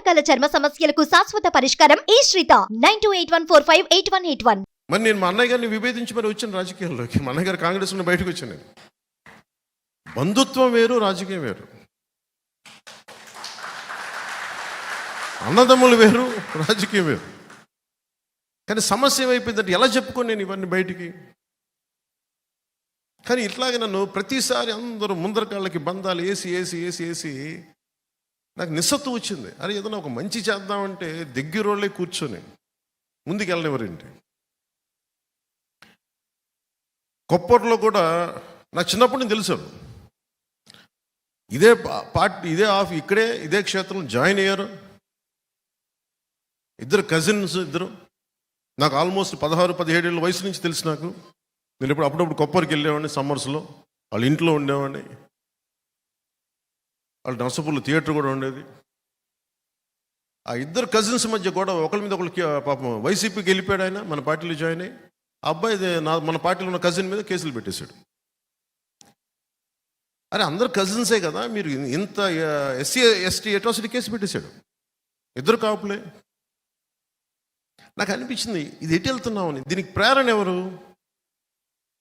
రకాల చర్మ సమస్యలకు శాశ్వత పరిష్కారం ఈ శ్రీత 9281458181. మరి నేను మా అన్నయ్య గారిని విభేదించి మరి వచ్చాను రాజకీయాల్లోకి. మా అన్నయ్య గారు కాంగ్రెస్ నుండి బయటకు వచ్చాను నేను. బంధుత్వం వేరు, రాజకీయం వేరు. అన్నదమ్ములు వేరు, రాజకీయం వేరు. కానీ సమస్య ఏమైపోయిందంటే ఎలా చెప్పుకొని నేను ఇవన్నీ బయటికి. కానీ ఇట్లాగే నన్ను ప్రతిసారి అందరూ ముందర కాళ్ళకి బంధాలు వేసి వేసి వేసి వేసి నాకు నిస్సత్తు వచ్చింది. అరే ఏదైనా ఒక మంచి చేద్దామంటే దగ్గరోళ్ళే కూర్చొని ముందుకు వెళ్ళనివ్వరేంటి. కొప్పట్లో కూడా నాకు చిన్నప్పటి నుంచి తెలుసు, ఇదే పార్టీ ఇదే ఇక్కడే ఇదే క్షేత్రంలో జాయిన్ అయ్యారు ఇద్దరు కజిన్స్. ఇద్దరు నాకు ఆల్మోస్ట్ 16-17 ఏళ్ళ వయసు నుంచి తెలుసు నాకు. నేను ఇప్పుడు అప్పుడప్పుడు కొప్పరికి వెళ్ళేవాడిని సమ్మర్స్లో, వాళ్ళ ఇంట్లో ఉండేవాడిని. వాళ్ళ నర్సపూర్లో థియేటర్ కూడా ఉండేది. ఆ ఇద్దరు కజిన్స్ మధ్య కూడా ఒకరి మీద ఒకరికి పాపం వైసీపీకి వెళ్ళిపోయాడు ఆయన, మన పార్టీలో జాయిన్ అయ్యి. ఆ అబ్బాయి మన పార్టీలో ఉన్న కజిన్ మీద కేసులు పెట్టేశాడు. అరే అందరు కజిన్సే కదా, మీరు ఇంత SC/ST అట్రాసిటీ కేసు పెట్టేశాడు. ఇద్దరు కాపులే. నాకు అనిపించింది ఇది ఎటు వెళ్తున్నామని. దీనికి ప్రేరణ ఎవరు?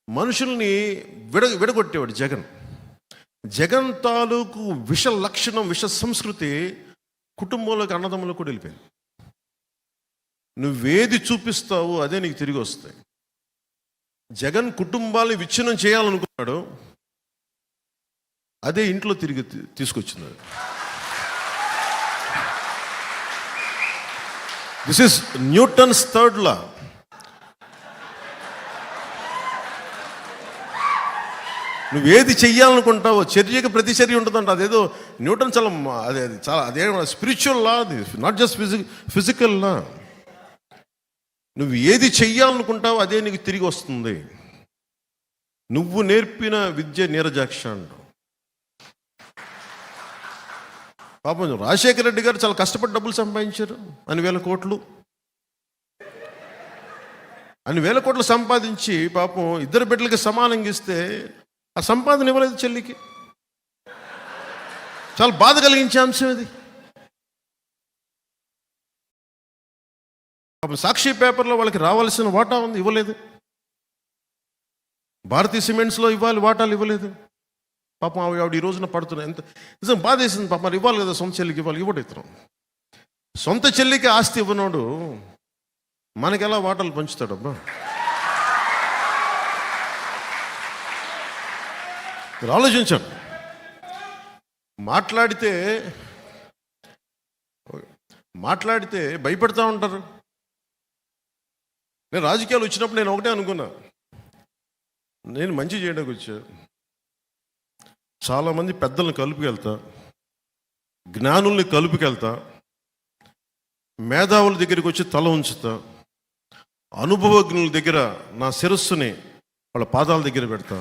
మనుషుల్ని విడగొట్టేవాడు జగన్. జగన్ తాలూకు విష లక్షణం, విష సంస్కృతి కుటుంబంలోకి, అన్నదమ్ములకు కూడా వెళ్ళిపోయింది. నువ్వేది చూపిస్తావో అదే నీకు తిరిగి వస్తాయి. జగన్ కుటుంబాన్ని విచ్ఛిన్నం చేయాలనుకున్నాడు, అదే ఇంట్లో తిరిగి తీసుకొచ్చింది. This is Newton's third law. నువ్వేది చెయ్యాలనుకుంటావో చర్యకి ప్రతిచర్య ఉంటుందంట. అదేదో న్యూటన్ అదే స్పిరిచువల్ లా, అది నాట్ జస్ట్ ఫిజికల్ లా. నువ్వు ఏది చెయ్యాలనుకుంటావో అదే నీకు తిరిగి వస్తుంది. నువ్వు నేర్పిన విద్య నీరజాక్ష అంటావు. పాపం రాజశేఖర రెడ్డి గారు చాలా కష్టపడి డబ్బులు సంపాదించారు. అన్ని వేల కోట్లు సంపాదించి పాపం ఇద్దరు బిడ్డలకి సమానంగా ఇస్తే ఆ సంపాదన ఇవ్వలేదు చెల్లికి. చాలా బాధ కలిగించే అంశం ఇది. సాక్షి పేపర్లో వాళ్ళకి రావాల్సిన వాటా ఉంది, ఇవ్వలేదు. భారతీయ సిమెంట్స్లో ఇవ్వాలి వాటాలు, ఇవ్వలేదు. పాపం ఆవిడ ఈ రోజున పడుతున్నాయి. ఎంత నిజం బాధ వేసింది. పాపం మరి ఇవ్వాలి కదా, సొంత చెల్లికి ఇవ్వాలి, ఇవ్వడం. సొంత చెల్లికి ఆస్తి ఇవ్వనోడు మనకి ఎలా వాటాలు పంచుతాడబ్బా? మీరు ఆలోచించండి. మాట్లాడితే భయపడతా ఉంటారు. నేను రాజకీయాలు వచ్చినప్పుడు నేను ఒకటే అనుకున్నా, నేను మంచి చేయడానికి వచ్చా. చాలామంది పెద్దలను కలుపుకెళ్తా, జ్ఞానుల్ని కలుపుకెళ్తా, మేధావుల దగ్గరికి వచ్చి తల ఉంచుతా, అనుభవజ్ఞుల దగ్గర నా శిరస్సుని వాళ్ళ పాదాల దగ్గర పెడతా.